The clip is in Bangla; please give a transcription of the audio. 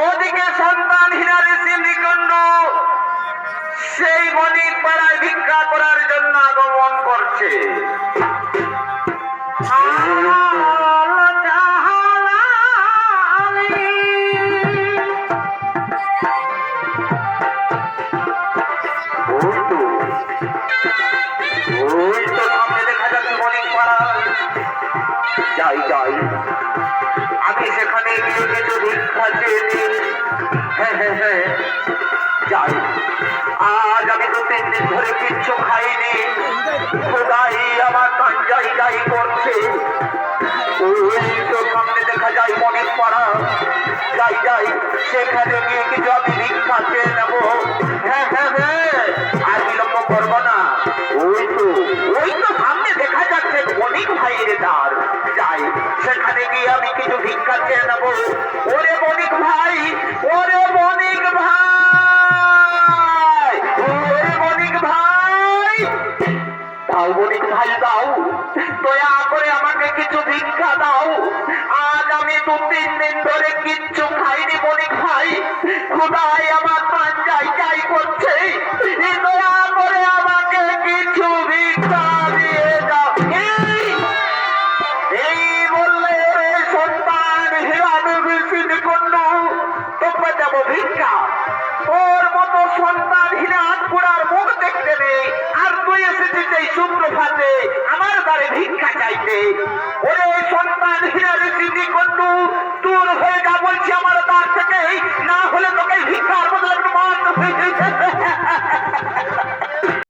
ওদিকে সন্তানহীনা ঋষি মৃকণ্ড সেই বণিক পাড়ায় ভিক্ষা করার জন্য আগমন করছে। যাই যাই, আমি সেখানে গিয়ে কিছু ভিক্ষা চেয়ে নিই। হ্যাঁ হ্যাঁ হ্যাঁ যাই। আজ আমি 2-3 দিন ধরে কিচ্ছু খাইনি, খোদাই আমার কাঞ্জাই যাই করছে। ওই তো সামনে দেখা যায় বণিক পাড়া। যাই যাই, সেখানে গিয়ে কিছু আমি ভিক্ষা চেয়ে নেবো। হ্যাঁ হ্যাঁ হ্যাঁ, আর বিলম্ব করবো না। ওই তো সামনে দেখা যাচ্ছে বণিক ভাইয়ের দ্বার। যাই, সেখানে গিয়ে আমি কিছু ভিক্ষা চেয়ে নেবো। ওরে বণিক ভাই, ওরে বণিক ভাই, ওরে বণিক ভাই, দাও বণিক ভাই দাও, দয়া করে আমাকে কিছু ভিক্ষা দাও। আজ আমি 2-3 দিন ধরে কিচ্ছু খাইনি বণিক ভাই, খোদাই আমার প্রাণ যাই যাই করছে। দয়া করে আমাকে কিছু ভিক্ষা দিয়ে দাও। এই বললে সন্তান হিরানু ঋষি নিকুণ্ড, তোমরা যাবো ভিক্ষা। ওর মতো সন্তানহীন আটপুরার মুখ দেখতে নেই, আর তুই এসেছিস এই সুপ্রভাতে আমার দ্বারে ভিক্ষা চাইতে। ওরে